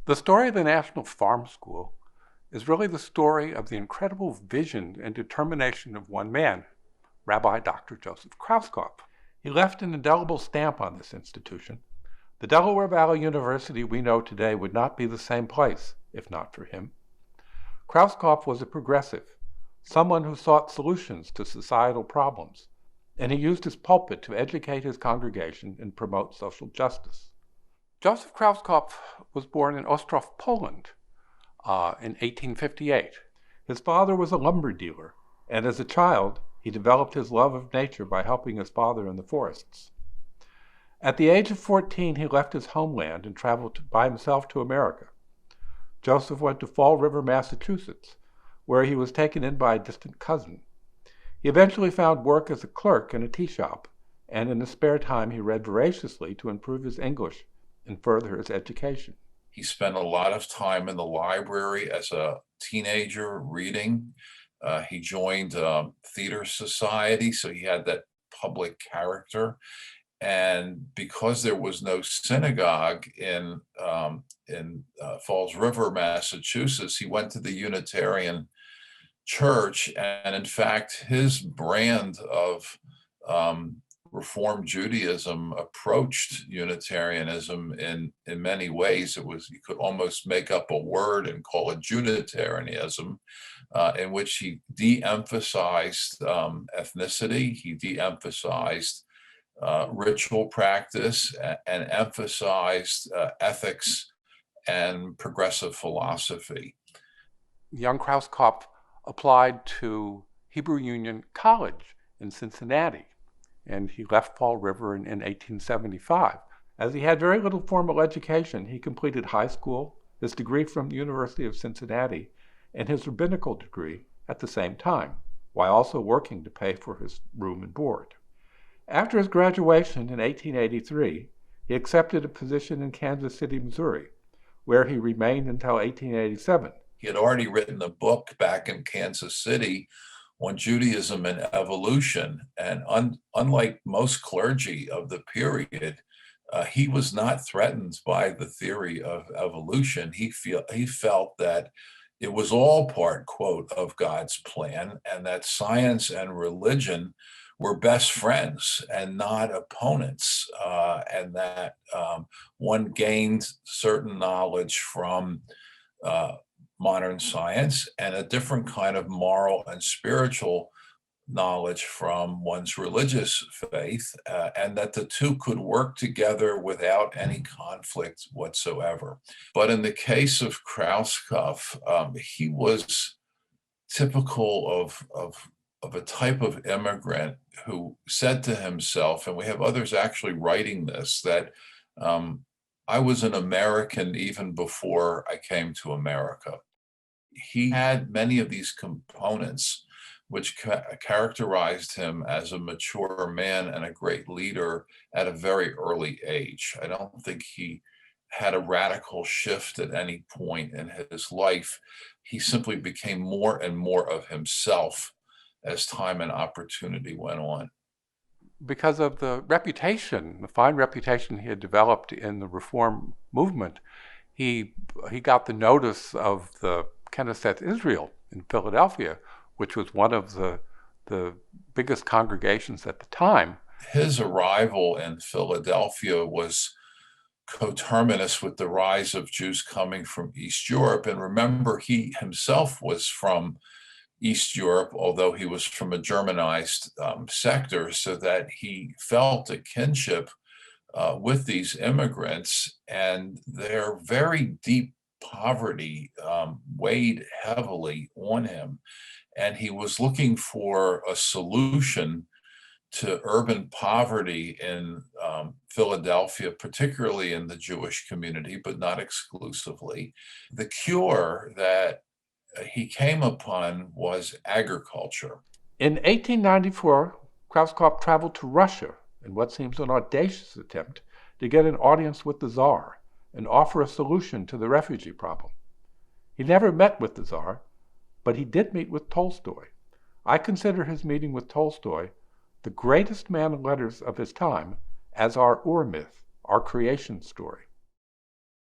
The story of the National Farm School is really the story of the incredible vision and determination of one man, Rabbi Dr. Joseph Krauskopf. He left an indelible stamp on this institution. The Delaware Valley University we know today would not be the same place if not for him. Krauskopf was a progressive, someone who sought solutions to societal problems, and he used his pulpit to educate his congregation and promote social justice. Joseph Krauskopf was born in Ostrów, Poland, in 1858. His father was a lumber dealer, and as a child, he developed his love of nature by helping his father in the forests. At the age of 14, he left his homeland and traveled by himself to America. Joseph went to Fall River, Massachusetts, where he was taken in by a distant cousin. He eventually found work as a clerk in a tea shop, and in his spare time he read voraciously to improve his English and further his education. He spent a lot of time in the library as a teenager reading. He joined theater society, so he had that public character. And because there was no synagogue in Falls River, Massachusetts, he went to the Unitarian Church. And in fact, his brand of Reform Judaism approached Unitarianism in many ways. You could almost make up a word and call it Junitarianism, in which he de-emphasized ethnicity, he de-emphasized ritual practice, and emphasized ethics and progressive philosophy. Young Krauskopf applied to Hebrew Union College in Cincinnati, and he left Fall River in 1875. As he had very little formal education, he completed high school, his degree from the University of Cincinnati, and his rabbinical degree at the same time, while also working to pay for his room and board. After his graduation in 1883, he accepted a position in Kansas City, Missouri, where he remained until 1887. He had already written a book back in Kansas City on Judaism and evolution. And unlike most clergy of the period, he was not threatened by the theory of evolution. He felt that it was all part, quote, of God's plan, and that science and religion were best friends and not opponents, and that one gained certain knowledge from modern science and a different kind of moral and spiritual knowledge from one's religious faith, and that the two could work together without any conflict whatsoever. But in the case of Krauskopf, he was typical of a type of immigrant who said to himself, and we have others actually writing this, that I was an American even before I came to America. He had many of these components which characterized him as a mature man and a great leader at a very early age. I don't think he had a radical shift at any point in his life. He simply became more and more of himself as time and opportunity went on. Because of the fine reputation he had developed in the Reform movement, he got the notice of the Knesset Israel in Philadelphia, which was one of the biggest congregations at the time. His arrival in Philadelphia was coterminous with the rise of Jews coming from East Europe. And remember, he himself was from East Europe, although he was from a Germanized sector, so that he felt a kinship with these immigrants, and their very deep poverty weighed heavily on him. And he was looking for a solution to urban poverty in Philadelphia, particularly in the Jewish community, but not exclusively. The cure that he came upon was agriculture. In 1894, Krauskopf traveled to Russia in what seems an audacious attempt to get an audience with the Tsar and offer a solution to the refugee problem. He never met with the Tsar, but he did meet with Tolstoy. I consider his meeting with Tolstoy the greatest man of letters of his time as our Ur myth, our creation story.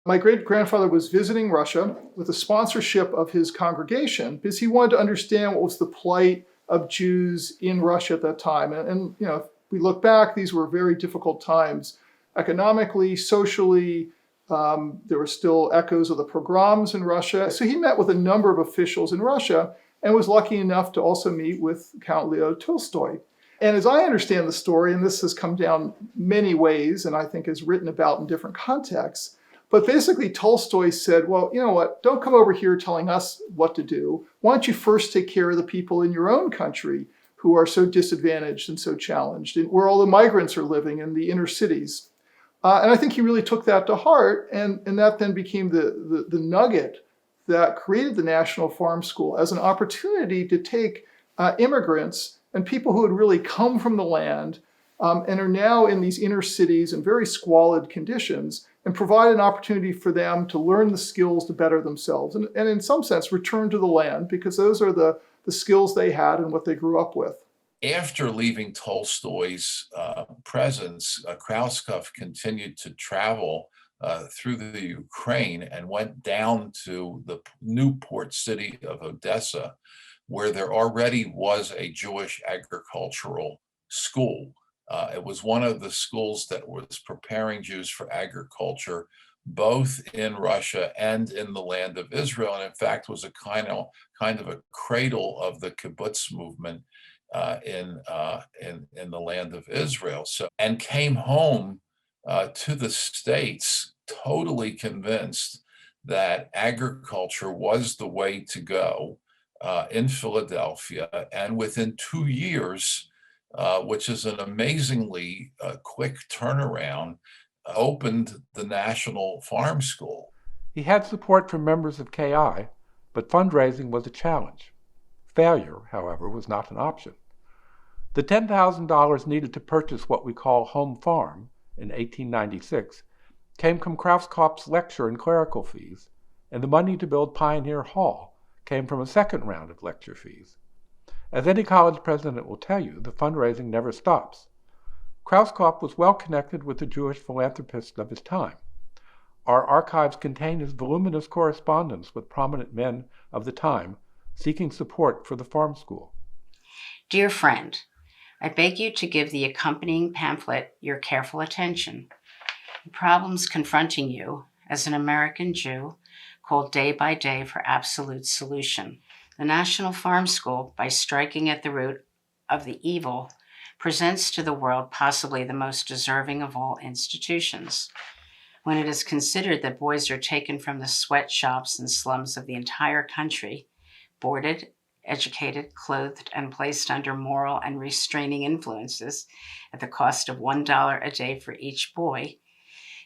My great-grandfather was visiting Russia with the sponsorship of his congregation because he wanted to understand what was the plight of Jews in Russia at that time. And if we look back, these were very difficult times economically, socially. There were still echoes of the pogroms in Russia. So he met with a number of officials in Russia and was lucky enough to also meet with Count Leo Tolstoy. And as I understand the story, and this has come down many ways and I think is written about in different contexts, but basically Tolstoy said, well, you know what, don't come over here telling us what to do. Why don't you first take care of the people in your own country who are so disadvantaged and so challenged, and where all the migrants are living in the inner cities. And I think he really took that to heart, and that then became the nugget that created the National Farm School as an opportunity to take immigrants and people who had really come from the land and are now in these inner cities in very squalid conditions, and provide an opportunity for them to learn the skills to better themselves and in some sense return to the land, because those are the skills they had and what they grew up with. After leaving Tolstoy's presence, Krauskopf continued to travel through the Ukraine and went down to the new port city of Odessa, where there already was a Jewish agricultural school. It was one of the schools that was preparing Jews for agriculture, both in Russia and in the land of Israel, and in fact was a kind of a cradle of the kibbutz movement in the land of Israel. And came home to the States totally convinced that agriculture was the way to go in Philadelphia, and within 2 years, which is an amazingly quick turnaround, opened the National Farm School. He had support from members of KI, but fundraising was a challenge. Failure, however, was not an option. The $10,000 needed to purchase what we call home farm in 1896 came from Krauskopf's lecture and clerical fees, and the money to build Pioneer Hall came from a second round of lecture fees. As any college president will tell you, the fundraising never stops. Krauskopf was well connected with the Jewish philanthropists of his time. Our archives contain his voluminous correspondence with prominent men of the time seeking support for the farm school. Dear friend, I beg you to give the accompanying pamphlet your careful attention. The problems confronting you as an American Jew called day by day for absolute solution. The National Farm School, by striking at the root of the evil, presents to the world possibly the most deserving of all institutions. When it is considered that boys are taken from the sweatshops and slums of the entire country, boarded, educated, clothed, and placed under moral and restraining influences at the cost of $1 a day for each boy,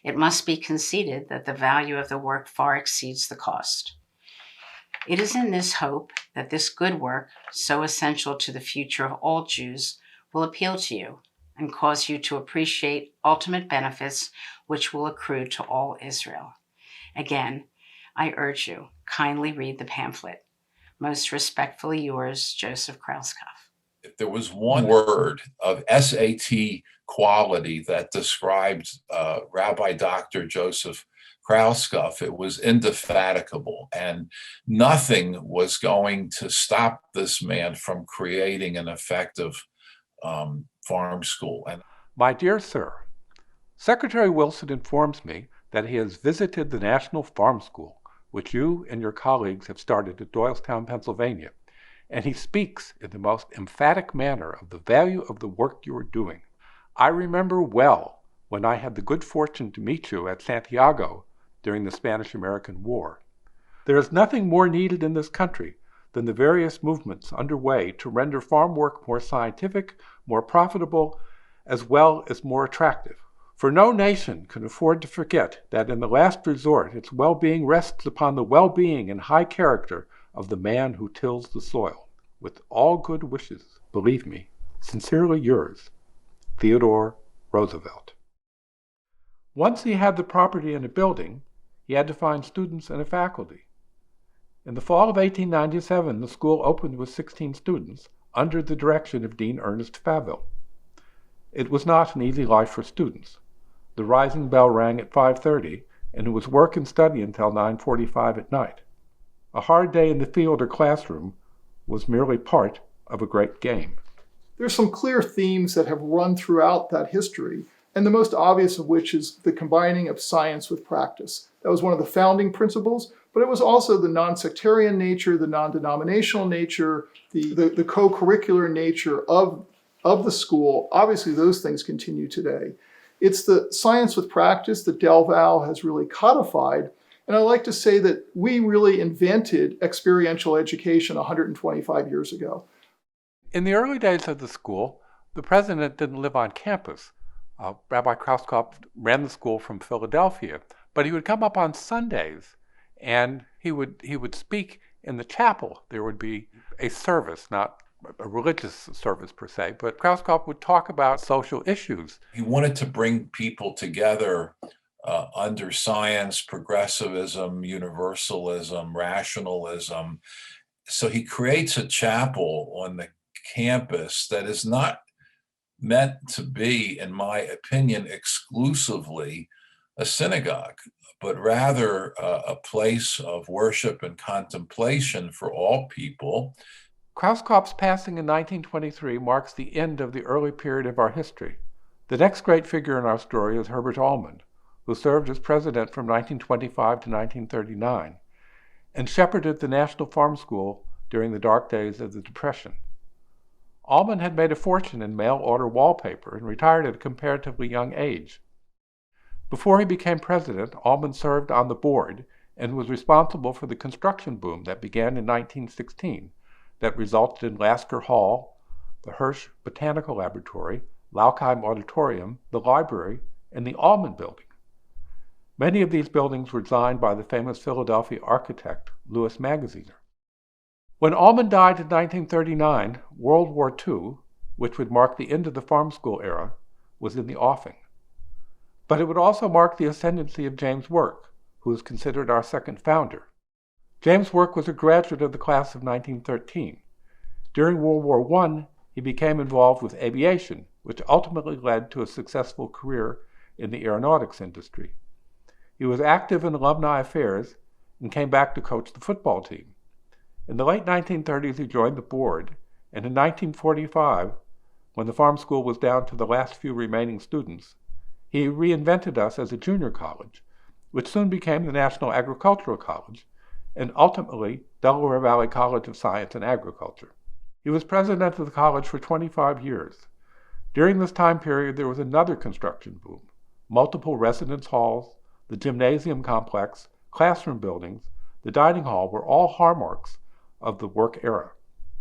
it must be conceded that the value of the work far exceeds the cost. It is in this hope that this good work, so essential to the future of all Jews, will appeal to you and cause you to appreciate ultimate benefits which will accrue to all Israel. Again, I urge you, kindly read the pamphlet. Most respectfully yours, Joseph Krauskopf. If there was one word of SAT quality that described Rabbi Dr. Joseph Krauskopf, it was indefatigable, and nothing was going to stop this man from creating an effective farm school. And my dear sir, Secretary Wilson informs me that he has visited the National Farm School, which you and your colleagues have started at Doylestown, Pennsylvania, and he speaks in the most emphatic manner of the value of the work you are doing. I remember well when I had the good fortune to meet you at Santiago during the Spanish-American War. There is nothing more needed in this country than the various movements underway to render farm work more scientific, more profitable, as well as more attractive. For no nation can afford to forget that in the last resort its well-being rests upon the well-being and high character of the man who tills the soil. With all good wishes, believe me, sincerely yours, Theodore Roosevelt. Once he had the property and a building, he had to find students and a faculty. In the fall of 1897, the school opened with 16 students under the direction of Dean Ernest Faville. It was not an easy life for students. The rising bell rang at 5:30, and it was work and study until 9:45 at night. A hard day in the field or classroom was merely part of a great game. There's some clear themes that have run throughout that history, and the most obvious of which is the combining of science with practice. That was one of the founding principles, but it was also the non-sectarian nature, the non-denominational nature, the co-curricular nature of the school. Obviously, those things continue today. It's the science with practice that Del Valle has really codified, and I like to say that we really invented experiential education 125 years ago. In the early days of the school, the president didn't live on campus. Rabbi Krauskopf ran the school from Philadelphia, but he would come up on Sundays and he would speak in the chapel. There would be a service, not a religious service per se, but Krauskopf would talk about social issues. He wanted to bring people together under science, progressivism, universalism, rationalism. So he creates a chapel on the campus that is not meant to be, in my opinion, exclusively a synagogue, but rather a place of worship and contemplation for all people. Krauskopf's passing in 1923 marks the end of the early period of our history. The next great figure in our story is Herbert Almond, who served as president from 1925 to 1939 and shepherded the National Farm School during the dark days of the Depression. Almond had made a fortune in mail-order wallpaper and retired at a comparatively young age. Before he became president, Almond served on the board and was responsible for the construction boom that began in 1916 that resulted in Lasker Hall, the Hirsch Botanical Laboratory, Laukheim Auditorium, the library, and the Almond Building. Many of these buildings were designed by the famous Philadelphia architect Louis Magaziner. When Almond died in 1939, World War II, which would mark the end of the farm school era, was in the offing. But it would also mark the ascendancy of James Work, who is considered our second founder. James Work was a graduate of the class of 1913. During World War I, he became involved with aviation, which ultimately led to a successful career in the aeronautics industry. He was active in alumni affairs and came back to coach the football team. In the late 1930s, he joined the board, and in 1945, when the farm school was down to the last few remaining students, he reinvented us as a junior college, which soon became the National Agricultural College, and ultimately Delaware Valley College of Science and Agriculture. He was president of the college for 25 years. During this time period, there was another construction boom. Multiple residence halls, the gymnasium complex, classroom buildings, the dining hall were all hallmarks of the Work era.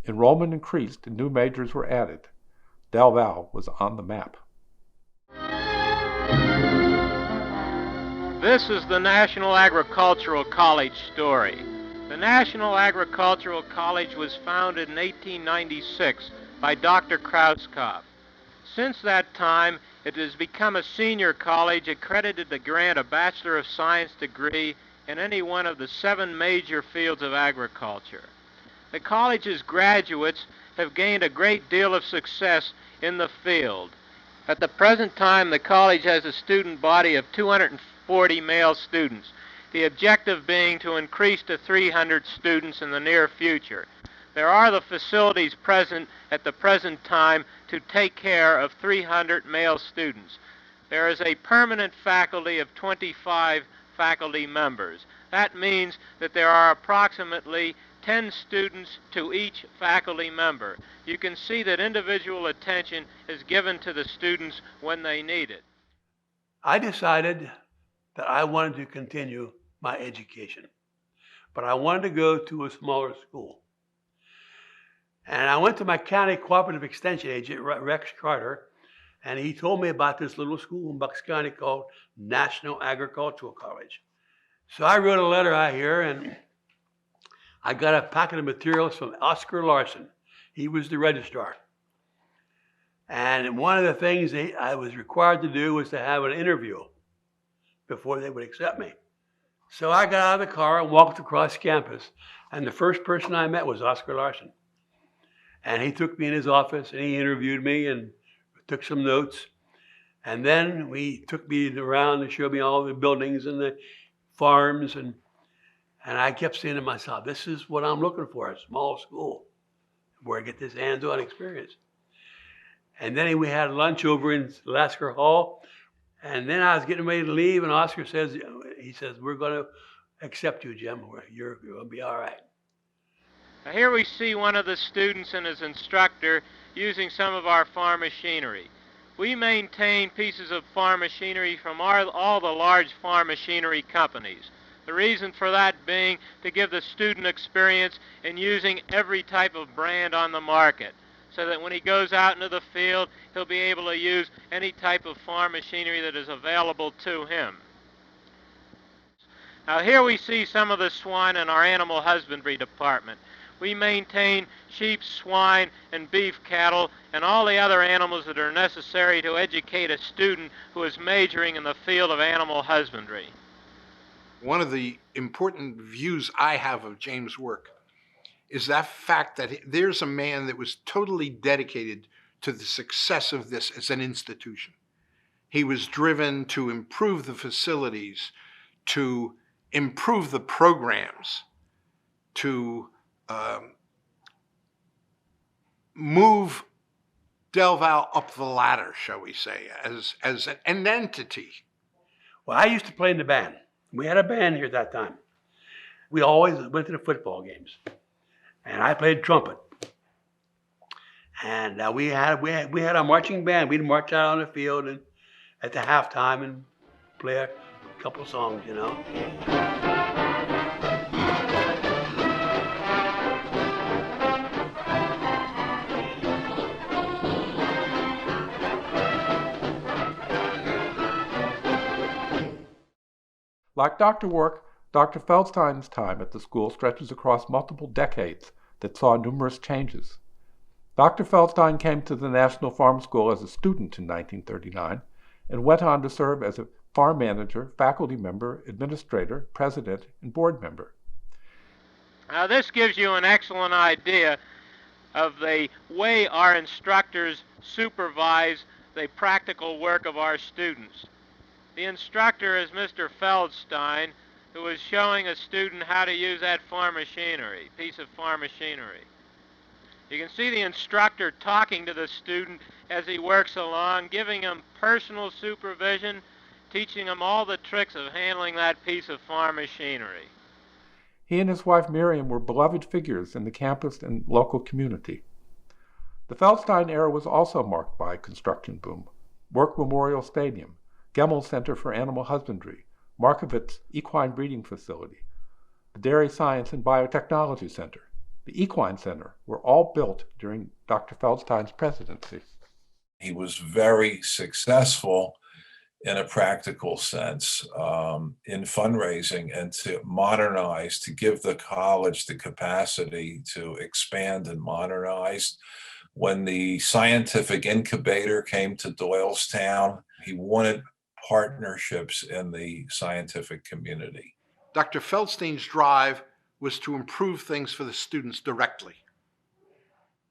Enrollment increased and new majors were added. Del Valle was on the map. This is the National Agricultural College story. The National Agricultural College was founded in 1896 by Dr. Krauskopf. Since that time, it has become a senior college accredited to grant a Bachelor of Science degree in any one of the 7 major fields of agriculture. The college's graduates have gained a great deal of success in the field. At the present time, the college has a student body of 240 male students, the objective being to increase to 300 students in the near future. There are the facilities present at the present time to take care of 300 male students. There is a permanent faculty of 25 faculty members. That means that there are approximately 10 students to each faculty member. You can see that individual attention is given to the students when they need it. I decided that I wanted to continue my education, but I wanted to go to a smaller school. And I went to my county cooperative extension agent, Rex Carter, and he told me about this little school in Bucks County called National Agricultural College. So I wrote a letter out here, and I got a packet of materials from Oscar Larson. He was the registrar. And one of the things I was required to do was to have an interview before they would accept me. So I got out of the car and walked across campus, and the first person I met was Oscar Larson. And he took me in his office, and he interviewed me and took some notes. And then he took me around and showed me all the buildings, and farms, and I kept saying to myself, this is what I'm looking for, a small school where I get this hands-on experience. And then we had lunch over in Lasker Hall, and then I was getting ready to leave, and Oscar says, we're going to accept you, Jim. You're going to be all right. Now here we see one of the students and his instructor using some of our farm machinery. We maintain pieces of farm machinery from all the large farm machinery companies. The reason for that being to give the student experience in using every type of brand on the market, so that when he goes out into the field, he'll be able to use any type of farm machinery that is available to him. Now here we see some of the swine in our animal husbandry department. We maintain sheep, swine, and beef cattle, and all the other animals that are necessary to educate a student who is majoring in the field of animal husbandry. One of the important views I have of James' work is that fact that there's a man that was totally dedicated to the success of this as an institution. He was driven to improve the facilities, to improve the programs, to move Del Val up the ladder, shall we say, as an entity. Well, I used to play in the band. We had a band here at that time. We always went to the football games, and I played trumpet. And we had a marching band. We'd march out on the field and at the halftime and play a couple songs, you know. Like Dr. Warwick, Dr. Feldstein's time at the school stretches across multiple decades that saw numerous changes. Dr. Feldstein came to the National Farm School as a student in 1939 and went on to serve as a farm manager, faculty member, administrator, president, and board member. Now this gives you an excellent idea of the way our instructors supervise the practical work of our students. The instructor is Mr. Feldstein, who is showing a student how to use that piece of farm machinery. You can see the instructor talking to the student as he works along, giving him personal supervision, teaching him all the tricks of handling that piece of farm machinery. He and his wife Miriam were beloved figures in the campus and local community. The Feldstein era was also marked by construction boom. Warwick Memorial Stadium, Gemmell Center for Animal Husbandry, Markovitz Equine Breeding Facility, the Dairy Science and Biotechnology Center, the Equine Center were all built during Dr. Feldstein's presidency. He was very successful in a practical sense in fundraising and to modernize, to give the college the capacity to expand and modernize. When the scientific incubator came to Doylestown, he wanted partnerships in the scientific community. Dr. Feldstein's drive was to improve things for the students directly.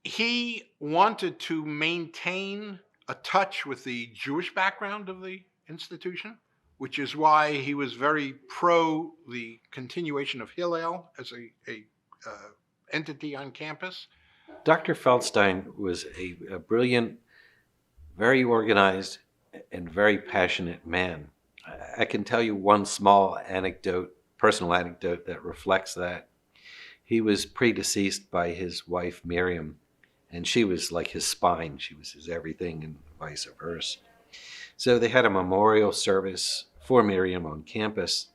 He wanted to maintain a touch with the Jewish background of the institution, which is why he was very pro the continuation of Hillel as a entity on campus. Dr. Feldstein was a brilliant, very organized, and very passionate man. I can tell you one small anecdote, personal anecdote that reflects that. He was predeceased by his wife Miriam, and she was like his spine. She was his everything and vice versa. So they had a memorial service for Miriam on campus,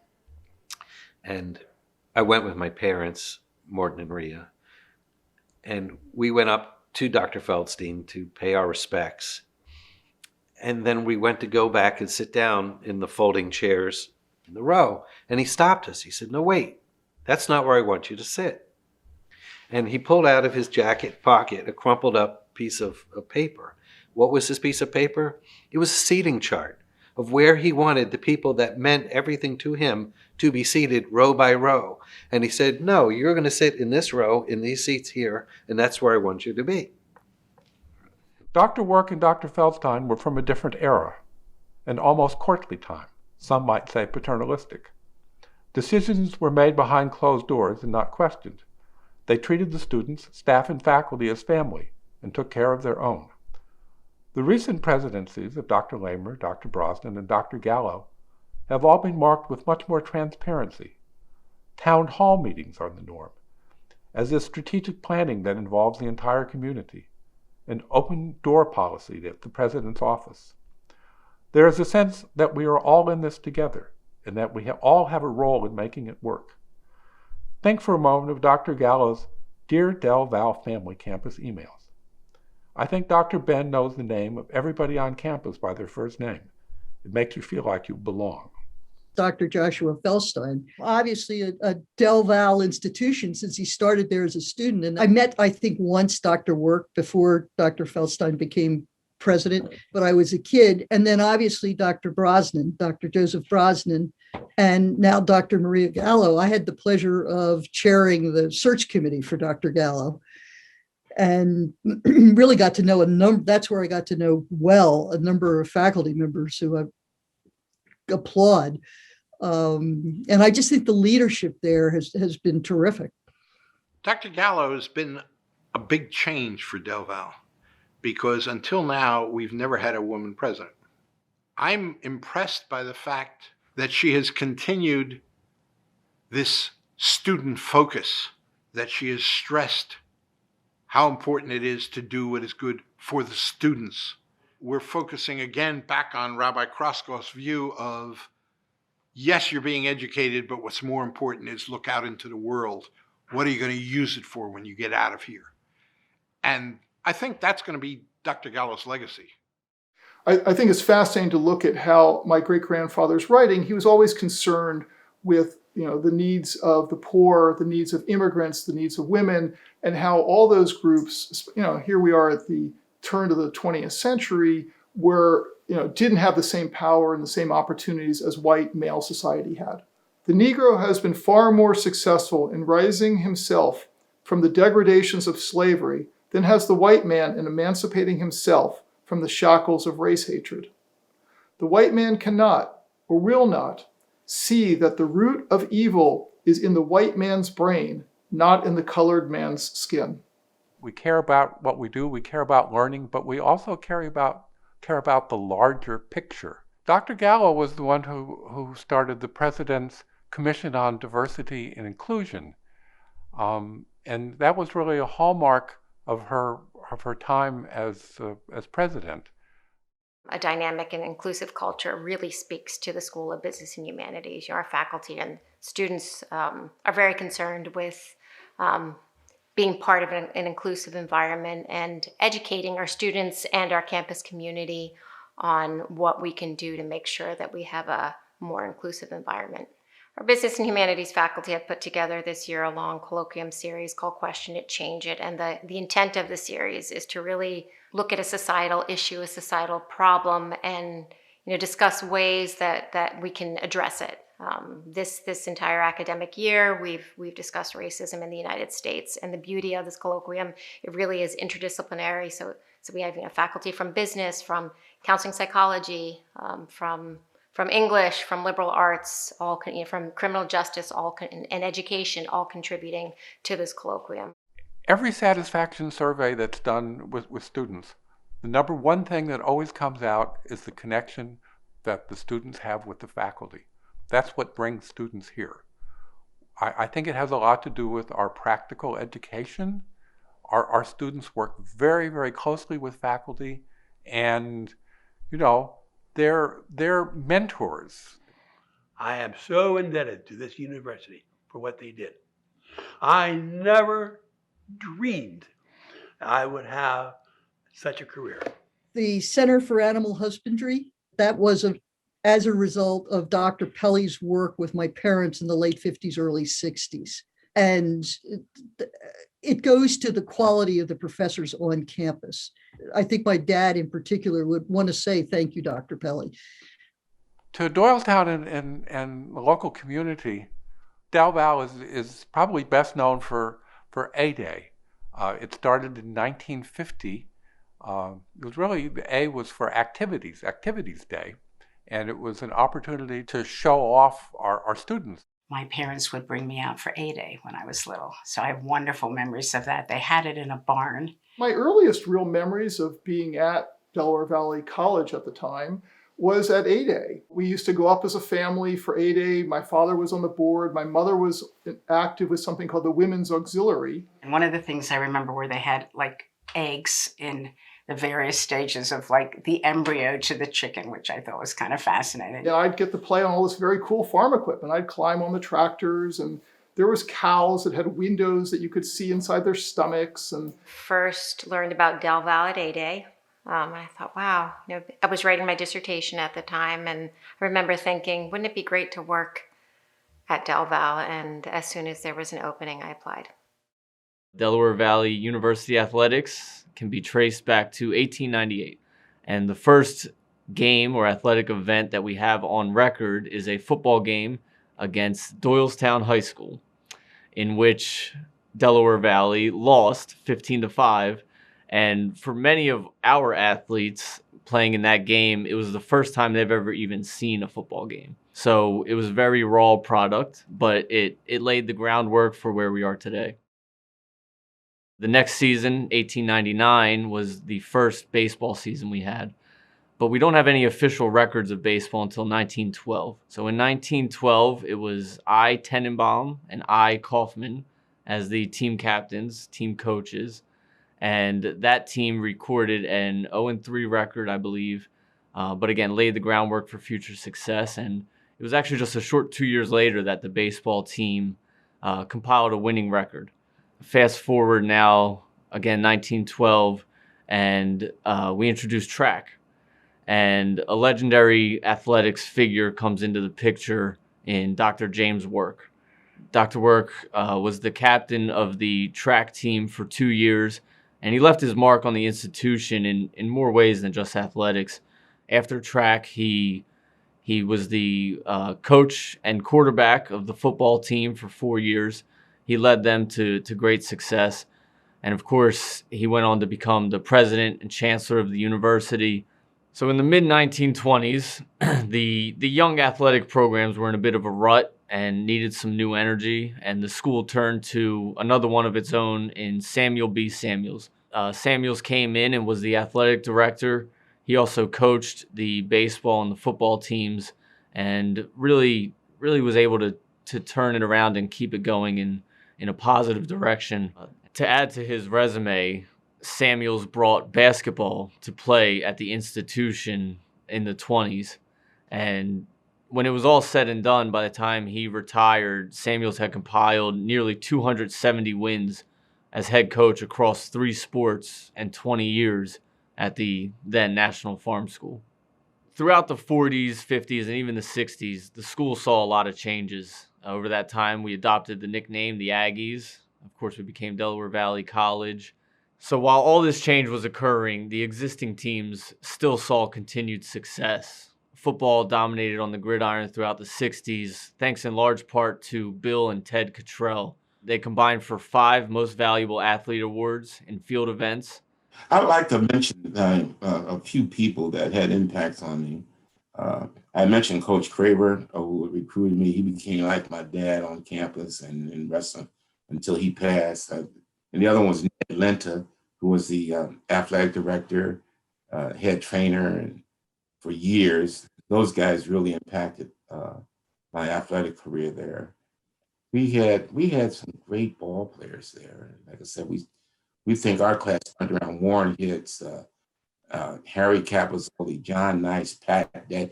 and I went with my parents, Morton and Rhea, and we went up to Dr. Feldstein to pay our respects. And then we went to go back and sit down in the folding chairs in the row. And he stopped us. He said, "No, wait, that's not where I want you to sit." And he pulled out of his jacket pocket a crumpled up piece of paper. What was this piece of paper? It was a seating chart of where he wanted the people that meant everything to him to be seated row by row. And he said, "No, you're going to sit in this row, in these seats here, and that's where I want you to be." Dr. Warwick and Dr. Feldstein were from a different era, an almost courtly time, some might say paternalistic. Decisions were made behind closed doors and not questioned. They treated the students, staff, and faculty as family and took care of their own. The recent presidencies of Dr. Lamer, Dr. Brosnan, and Dr. Gallo have all been marked with much more transparency. Town hall meetings are the norm, as is strategic planning that involves the entire community, an open-door policy at the president's office. There is a sense that we are all in this together, and that we all have a role in making it work. Think for a moment of Dr. Gallo's Dear Del Val Family Campus emails. I think Dr. Ben knows the name of everybody on campus by their first name. It makes you feel like you belong. Dr. Joshua Feldstein, obviously a Del Val institution since he started there as a student. And I met, I think, once Dr. Work before Dr. Feldstein became president, but I was a kid. And then obviously Dr. Brosnan, Dr. Joseph Brosnan, and now Dr. Maria Gallo. I had the pleasure of chairing the search committee for Dr. Gallo and really got to know that's where I got to know well a number of faculty members who I applaud. And I just think the leadership there has been terrific. Dr. Gallo has been a big change for Del Val because until now, we've never had a woman president. I'm impressed by the fact that she has continued this student focus, that she has stressed how important it is to do what is good for the students. We're focusing again back on Rabbi Krauskopf's view of, yes, you're being educated, but what's more important is look out into the world. What are you going to use it for when you get out of here? And I think that's going to be Dr. Gallos' legacy. I think it's fascinating to look at how my great-grandfather's writing, he was always concerned with the needs of the poor, the needs of immigrants, the needs of women, and how all those groups, here we are at the turn of the 20th century, didn't have the same power and the same opportunities as white male society had. The Negro has been far more successful in rising himself from the degradations of slavery than has the white man in emancipating himself from the shackles of race hatred. The white man cannot, or will not, see that the root of evil is in the white man's brain, not in the colored man's skin. We care about what we do, we care about learning, but we also care about the larger picture. Dr. Gallo was the one who started the President's Commission on Diversity and Inclusion. And that was really a hallmark of her time as president. A dynamic and inclusive culture really speaks to the School of Business and Humanities. Our faculty and students are very concerned with being part of an inclusive environment and educating our students and our campus community on what we can do to make sure that we have a more inclusive environment. Our Business and Humanities faculty have put together this year a long colloquium series called Question It, Change It. And the intent of the series is to really look at a societal issue, a societal problem, and discuss ways that we can address it. This entire academic year, we've discussed racism in the United States, and the beauty of this colloquium, it really is interdisciplinary. So we have faculty from business, from counseling psychology, from English, from liberal arts, all from criminal justice, and education, all contributing to this colloquium. Every satisfaction survey that's done with students, the number one thing that always comes out is the connection that the students have with the faculty. That's what brings students here. I think it has a lot to do with our practical education. Our students work very, very closely with faculty, and they're mentors. I am so indebted to this university for what they did. I never dreamed I would have such a career. The Center for Animal Husbandry, that was as a result of Dr. Pelly's work with my parents in the late 50s, early 60s. And it goes to the quality of the professors on campus. I think my dad in particular would want to say, thank you, Dr. Pelly. To Doylestown and the local community, Del Val is probably best known for A Day. It started in 1950. It was really, the A was for Activities Day, and it was an opportunity to show off our students. my parents would bring me out for A-Day when I was little. So I have wonderful memories of that. They had it in a barn. My earliest real memories of being at Delaware Valley College at the time was at A-Day. We used to go up as a family for A-Day. My father was on the board. My mother was active with something called the Women's Auxiliary. And one of the things I remember where they had like eggs in the various stages of like the embryo to the chicken, which I thought was kind of fascinating. And I'd get to play on all this very cool farm equipment. I'd climb on the tractors, and there was cows that had windows that you could see inside their stomachs. And First learned about Del Val at A-Day. And I thought, wow, I was writing my dissertation at the time, and I remember thinking, wouldn't it be great to work at Del Val? And as soon as there was an opening, I applied. Delaware Valley University athletics can be traced back to 1898. And the first game or athletic event that we have on record is a football game against Doylestown High School, in which Delaware Valley lost 15-5. And for many of our athletes playing in that game, it was the first time they've ever even seen a football game. So it was a very raw product, but it laid the groundwork for where we are today. The next season, 1899, was the first baseball season we had. But we don't have any official records of baseball until 1912. So in 1912, it was I. Tenenbaum and I. Kaufman as the team captains, team coaches. And that team recorded an 0-3 record, I believe. But again, laid the groundwork for future success. And it was actually just a short 2 years later that the baseball team compiled a winning record. Fast forward now, again, 1912, and we introduced track. And a legendary athletics figure comes into the picture in Dr. James Work. Dr. Work was the captain of the track team for 2 years, and he left his mark on the institution in more ways than just athletics. After track, he was the coach and quarterback of the football team for 4 years. He led them to great success. And of course, he went on to become the president and chancellor of the university. So in the mid-1920s, the young athletic programs were in a bit of a rut and needed some new energy. And the school turned to another one of its own in Samuel B. Samuels. Samuels came in and was the athletic director. He also coached the baseball and the football teams, and really was able to turn it around and keep it going in a positive direction. To add to his resume, Samuels brought basketball to play at the institution in the 20s. And when it was all said and done, by the time he retired, Samuels had compiled nearly 270 wins as head coach across 3 sports and 20 years at the then National Farm School. Throughout the 40s, 50s, and even the 60s, the school saw a lot of changes. Over that time, we adopted the nickname the Aggies. Of course, we became Delaware Valley College. So while all this change was occurring, the existing teams still saw continued success. Football dominated on the gridiron throughout the 60s, thanks in large part to Bill and Ted Cottrell. They combined for 5 Most Valuable Athlete awards in field events. I would like to mention a few people that had impacts on me. I mentioned Coach Craver, who recruited me. He became like my dad on campus and in wrestling until he passed. And the other one was Ned Lenta, who was the athletic director, head trainer, and for years. Those guys really impacted my athletic career there. We had some great ball players there. Like I said, we think our class went around Warren Hicks, Harry Capozzoli, John Nice, Pat Dead,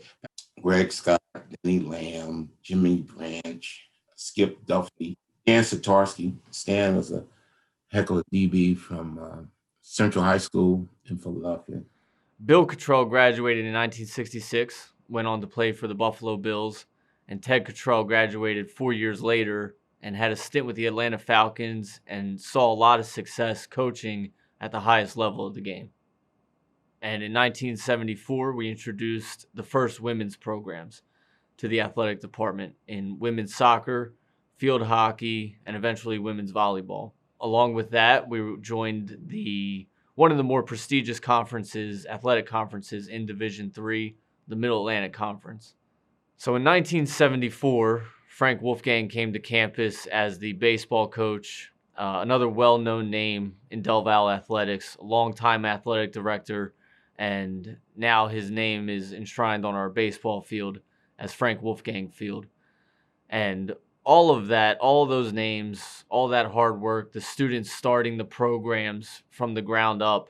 Greg Scott, Denny Lamb, Jimmy Branch, Skip Duffy, Dan Satarsky. Stan was a heck of a DB from Central High School in Philadelphia. Bill Cottrell graduated in 1966, went on to play for the Buffalo Bills, and Ted Cottrell graduated 4 years later and had a stint with the Atlanta Falcons and saw a lot of success coaching at the highest level of the game. And in 1974, we introduced the first women's programs to the athletic department in women's soccer, field hockey, and eventually women's volleyball. Along with that, we joined one of the more prestigious conferences, athletic conferences in Division III, the Middle Atlantic Conference. So in 1974, Frank Wolfgang came to campus as the baseball coach, another well-known name in Del Valle athletics, a longtime athletic director, and now his name is enshrined on our baseball field as Frank Wolfgang Field. And all of that, all of those names, all that hard work, the students starting the programs from the ground up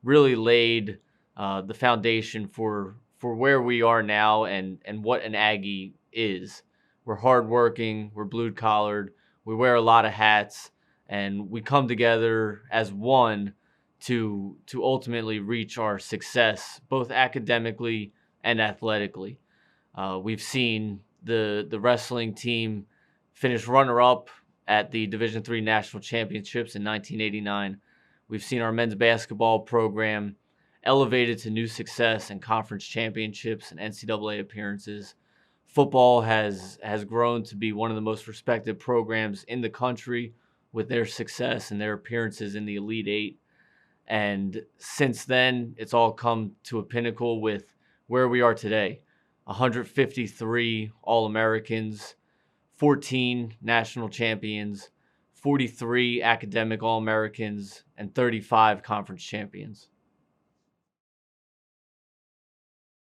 really laid the foundation for where we are now and what an Aggie is. We're hardworking, we're blue-collared, we wear a lot of hats, and we come together as one to ultimately reach our success, both academically and athletically. We've seen the wrestling team finish runner-up at the Division III National Championships in 1989. We've seen our men's basketball program elevated to new success and conference championships and NCAA appearances. Football has grown to be one of the most respected programs in the country with their success and their appearances in the Elite Eight. And since then, it's all come to a pinnacle with where we are today. 153 All-Americans, 14 national champions, 43 academic All-Americans, and 35 conference champions.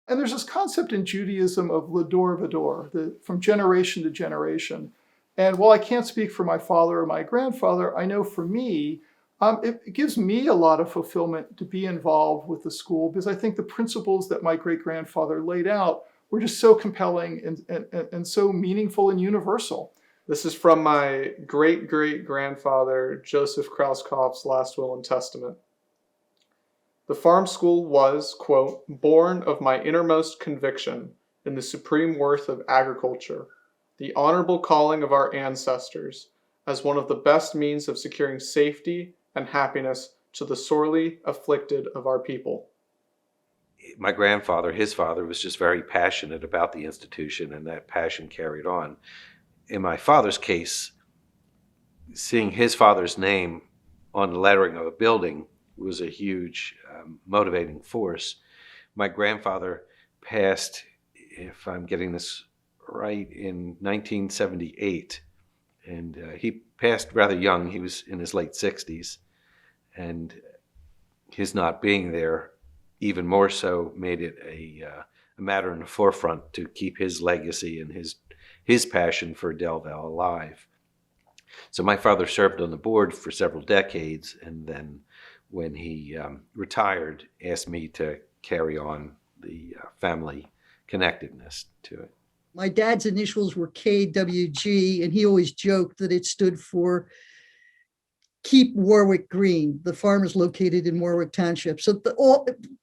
And there's this concept in Judaism of l'dor v'dor, from generation to generation. And while I can't speak for my father or my grandfather, I know for me, it gives me a lot of fulfillment to be involved with the school, because I think the principles that my great-grandfather laid out were just so compelling and so meaningful and universal. This is from my great-great-grandfather, Joseph Krauskopf's last will and testament. The farm school was, quote, born of my innermost conviction in the supreme worth of agriculture, the honorable calling of our ancestors, as one of the best means of securing safety and happiness to the sorely afflicted of our people. My grandfather, his father, was just very passionate about the institution, and that passion carried on. In my father's case, seeing his father's name on the lettering of a building was a huge motivating force. My grandfather passed, if I'm getting this right, in 1978, and he passed rather young. He was in his late 60s, and his not being there even more so made it a matter in the forefront to keep his legacy and his passion for Del Valle alive. So my father served on the board for several decades, and then when he retired, asked me to carry on the family connectedness to it. My dad's initials were KWG, and he always joked that it stood for Keep Warwick Green. The farm is located in Warwick Township. So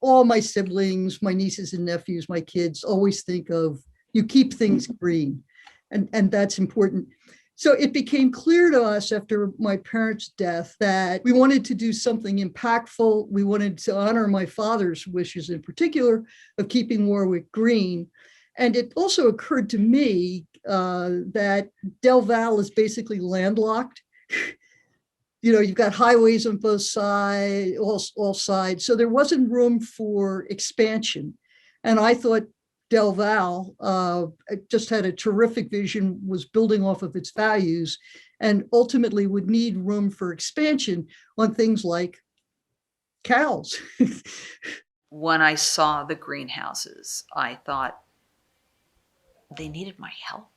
all my siblings, my nieces and nephews, my kids always think of, you keep things green, and that's important. So it became clear to us after my parents' death that we wanted to do something impactful. We wanted to honor my father's wishes in particular of keeping Warwick green. And it also occurred to me that Del Valle is basically landlocked. You know, you've got highways on both sides, all sides. So there wasn't room for expansion. And I thought Del Valle just had a terrific vision, was building off of its values, and ultimately would need room for expansion on things like cows. When I saw the greenhouses, I thought they needed my help.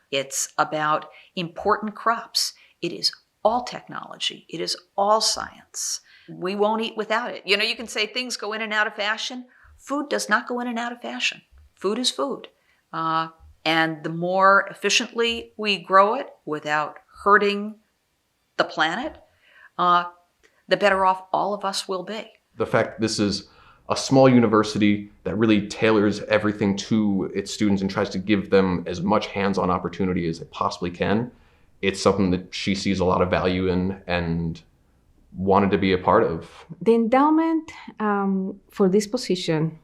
It's about important crops. It is all technology. It is all science. We won't eat without it. You know, you can say things go in and out of fashion. Food does not go in and out of fashion. Food is food. And the more efficiently we grow it without hurting the planet, the better off all of us will be. The fact this is a small university that really tailors everything to its students and tries to give them as much hands-on opportunity as it possibly can, it's something that she sees a lot of value in and wanted to be a part of. The endowment for this position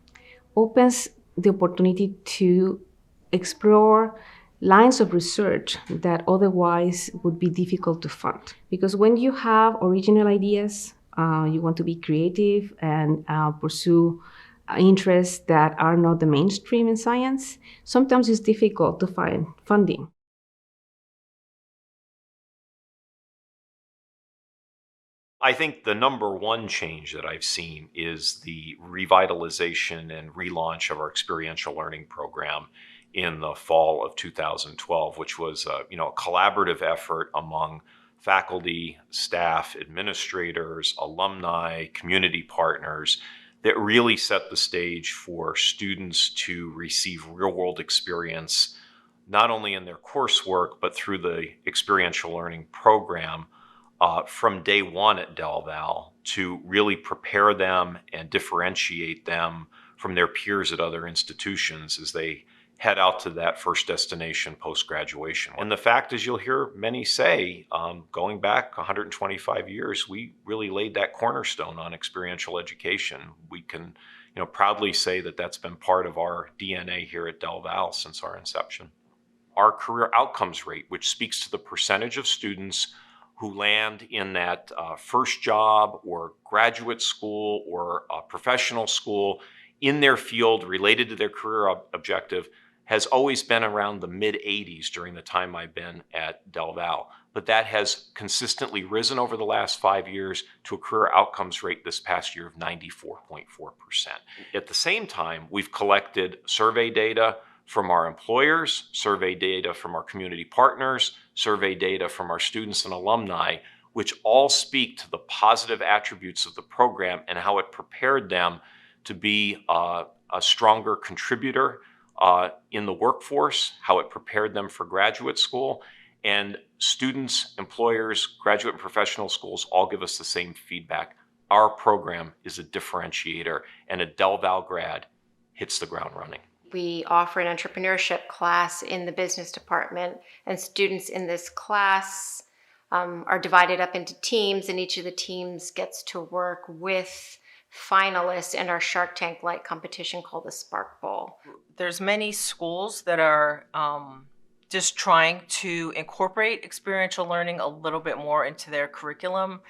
opens the opportunity to explore lines of research that otherwise would be difficult to fund. Because when you have original ideas, you want to be creative and pursue interests that are not the mainstream in science, sometimes it's difficult to find funding. I think the number one change that I've seen is the revitalization and relaunch of our experiential learning program in the fall of 2012, which was a collaborative effort among faculty, staff, administrators, alumni, community partners that really set the stage for students to receive real-world experience, not only in their coursework, but through the experiential learning program from day one at Del Val, to really prepare them and differentiate them from their peers at other institutions as they head out to that first destination post-graduation. And the fact is, you'll hear many say, going back 125 years, we really laid that cornerstone on experiential education. We can proudly say that that's been part of our DNA here at Del Val since our inception. Our career outcomes rate, which speaks to the percentage of students who land in that first job or graduate school or professional school in their field related to their career objective, has always been around the mid-80s during the time I've been at Del Val. But that has consistently risen over the last 5 years to a career outcomes rate this past year of 94.4%. At the same time, we've collected survey data from our employers, survey data from our community partners, survey data from our students and alumni, which all speak to the positive attributes of the program and how it prepared them to be a stronger contributor in the workforce, how it prepared them for graduate school. And students, employers, graduate and professional schools all give us the same feedback. Our program is a differentiator, and a Del Val grad hits the ground running. We offer an entrepreneurship class in the business department, and students in this class are divided up into teams, and each of the teams gets to work with finalists in our Shark Tank-like competition called the Spark Bowl. There's many schools that are just trying to incorporate experiential learning a little bit more into their curriculum,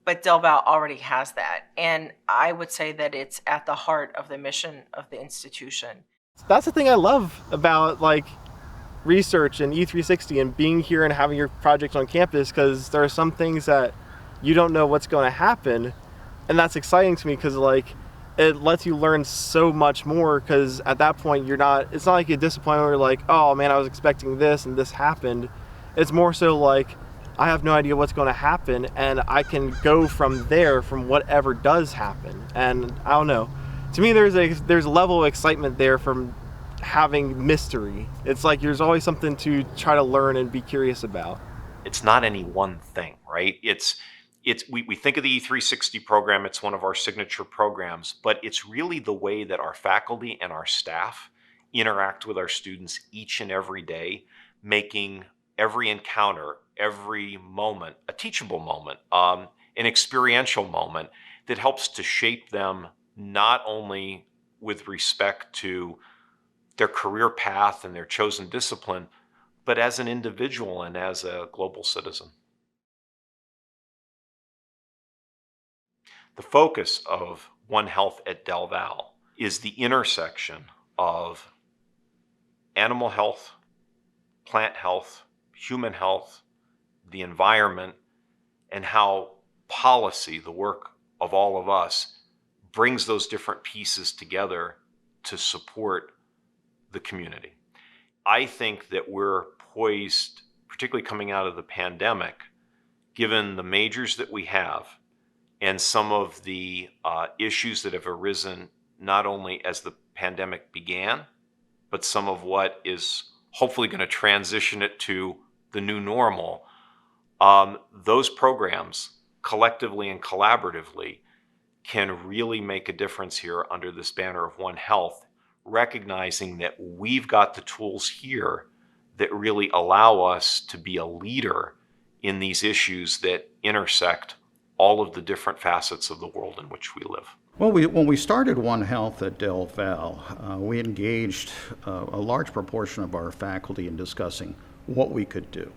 but Del Val already has that. And I would say that it's at the heart of the mission of the institution. That's the thing I love about research and E360 and being here and having your projects on campus, because there are some things that you don't know what's going to happen, and that's exciting to me because it lets you learn so much more, because at that point it's not like a disappointment where you're like, oh man, I was expecting this and this happened. It's more so like, I have no idea what's going to happen, and I can go from there, from whatever does happen. And I don't know, to me there's a level of excitement there from having mystery. It's like there's always something to try to learn and be curious about. It's not any one thing, right? We think of the E360 program, it's one of our signature programs, but it's really the way that our faculty and our staff interact with our students each and every day, making every encounter, every moment a teachable moment, an experiential moment that helps to shape them not only with respect to their career path and their chosen discipline, but as an individual and as a global citizen. The focus of One Health at Del Val is the intersection of animal health, plant health, human health, the environment, and how policy, the work of all of us, brings those different pieces together to support the community. I think that we're poised, particularly coming out of the pandemic, given the majors that we have, and some of the issues that have arisen not only as the pandemic began, but some of what is hopefully going to transition it to the new normal. Those programs, collectively and collaboratively, can really make a difference here under this banner of One Health, recognizing that we've got the tools here that really allow us to be a leader in these issues that intersect all of the different facets of the world in which we live. Well, when we started One Health at Del Val, we engaged a large proportion of our faculty in discussing what we could do.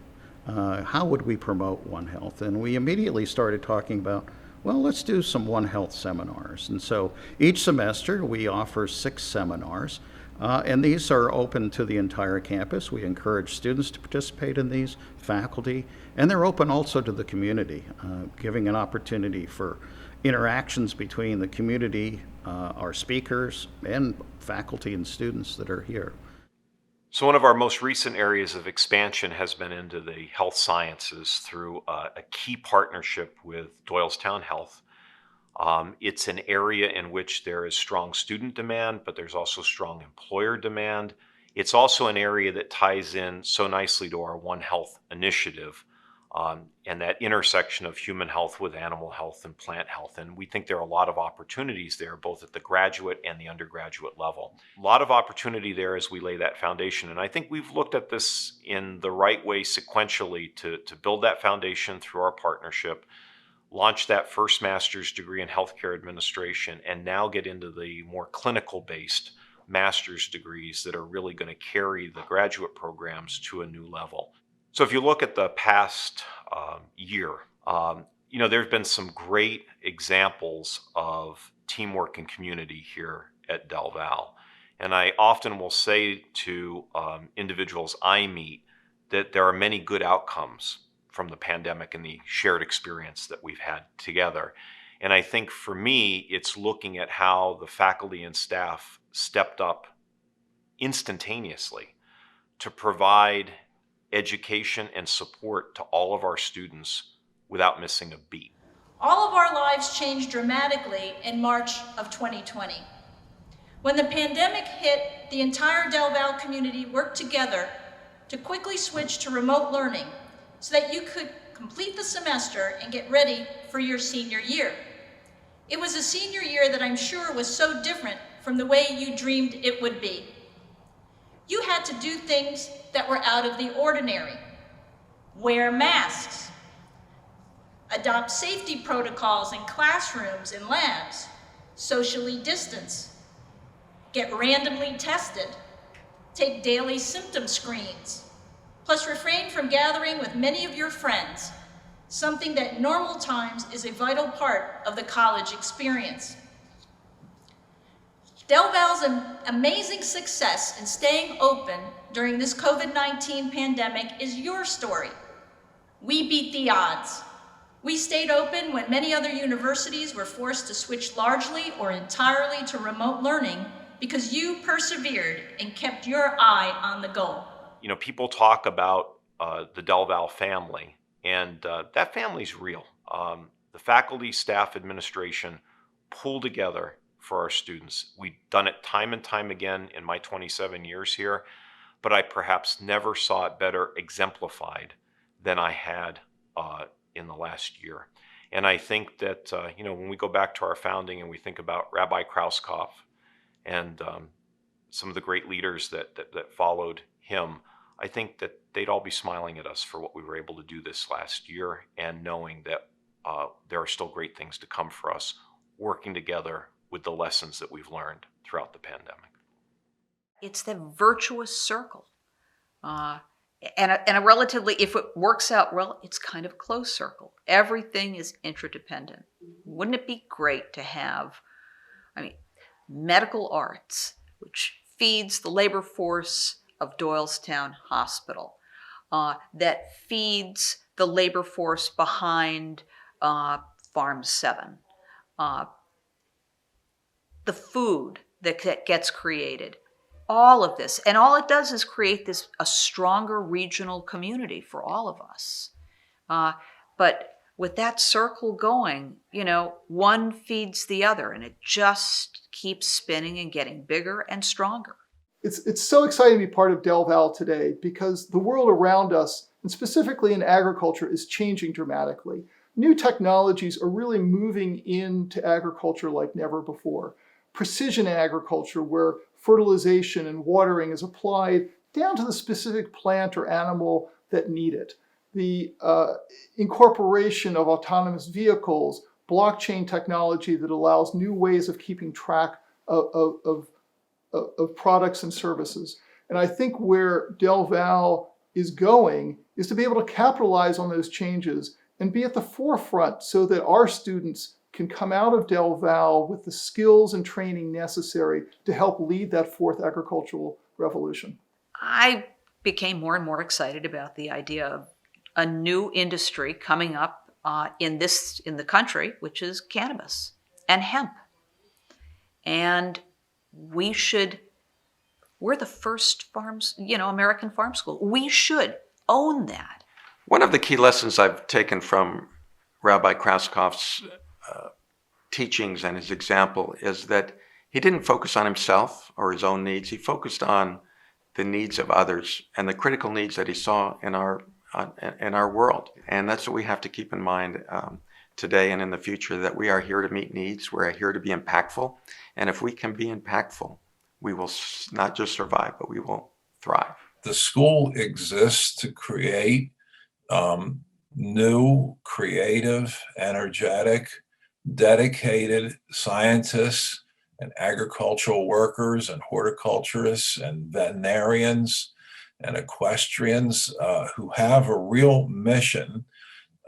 How would we promote One Health? And we immediately started talking about, well, let's do some One Health seminars. And so each semester we offer 6 seminars And these are open to the entire campus. We encourage students to participate in these, faculty, and they're open also to the community, giving an opportunity for interactions between the community, our speakers, and faculty and students that are here. So one of our most recent areas of expansion has been into the health sciences through a key partnership with Doylestown Health. It's an area in which there is strong student demand, but there's also strong employer demand. It's also an area that ties in so nicely to our One Health initiative, and that intersection of human health with animal health and plant health. And we think there are a lot of opportunities there, both at the graduate and the undergraduate level. A lot of opportunity there as we lay that foundation. And I think we've looked at this in the right way sequentially to build that foundation through our partnership, launch that first master's degree in healthcare administration, and now get into the more clinical-based master's degrees that are really going to carry the graduate programs to a new level. So if you look at the past year, there's been some great examples of teamwork and community here at Del Val. And I often will say to individuals I meet that there are many good outcomes from the pandemic and the shared experience that we've had together. And I think for me, it's looking at how the faculty and staff stepped up instantaneously to provide education and support to all of our students without missing a beat. All of our lives changed dramatically in March of 2020. When the pandemic hit, the entire Del Val community worked together to quickly switch to remote learning so that you could complete the semester and get ready for your senior year. It was a senior year that I'm sure was so different from the way you dreamed it would be. You had to do things that were out of the ordinary. Wear masks, adopt safety protocols in classrooms and labs, socially distance, get randomly tested, take daily symptom screens, plus refrain from gathering with many of your friends, something that in normal times is a vital part of the college experience. Del Val's amazing success in staying open during this COVID-19 pandemic is your story. We beat the odds. We stayed open when many other universities were forced to switch largely or entirely to remote learning because you persevered and kept your eye on the goal. People talk about the Del Val family, and that family's real. The faculty, staff, administration pull together for our students. We've done it time and time again in my 27 years here, but I perhaps never saw it better exemplified than I had in the last year. And I think that, when we go back to our founding and we think about Rabbi Krauskopf and some of the great leaders that followed him, I think that they'd all be smiling at us for what we were able to do this last year, and knowing that there are still great things to come for us, working together with the lessons that we've learned throughout the pandemic. It's the virtuous circle. And a relatively, if it works out well, it's kind of closed circle. Everything is interdependent. Wouldn't it be great to have, medical arts, which feeds the labor force of Doylestown Hospital, that feeds the labor force behind Farm 7, the food that gets created, all of this. And all it does is create a stronger regional community for all of us. But with that circle going, one feeds the other, and it just keeps spinning and getting bigger and stronger. It's so exciting to be part of Del Val today because the world around us, and specifically in agriculture, is changing dramatically. New technologies are really moving into agriculture like never before. Precision agriculture, where fertilization and watering is applied down to the specific plant or animal that need it. The incorporation of autonomous vehicles, blockchain technology that allows new ways of keeping track of products and services. And I think where Del Val is going is to be able to capitalize on those changes and be at the forefront so that our students can come out of Del Val with the skills and training necessary to help lead that fourth agricultural revolution? I became more and more excited about the idea of a new industry coming up in the country, which is cannabis and hemp. And we're the first American farm school. We should own that. One of the key lessons I've taken from Rabbi Krauskopf's teachings and his example is that he didn't focus on himself or his own needs. He focused on the needs of others and the critical needs that he saw in our world. And that's what we have to keep in mind today and in the future, that we are here to meet needs. We're here to be impactful. And if we can be impactful, we will not just survive, but we will thrive. The school exists to create new, creative, energetic, dedicated scientists and agricultural workers and horticulturists and veterinarians and equestrians who have a real mission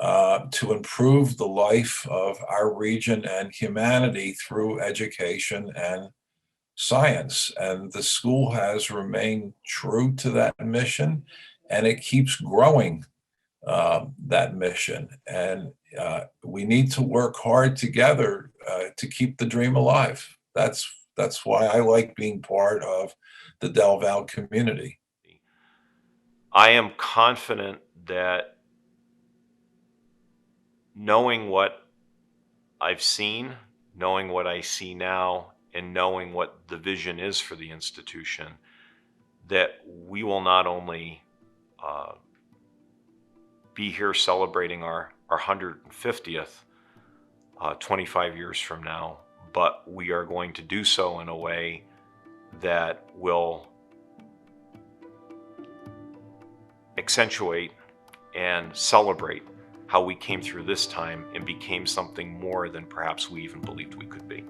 to improve the life of our region and humanity through education and science. And the school has remained true to that mission, and it keeps growing that mission. And we need to work hard together to keep the dream alive. That's why I like being part of the Del Val community. I am confident that knowing what I've seen, knowing what I see now, and knowing what the vision is for the institution, that we will not only be here celebrating our 150th 25 years from now, but we are going to do so in a way that will accentuate and celebrate how we came through this time and became something more than perhaps we even believed we could be.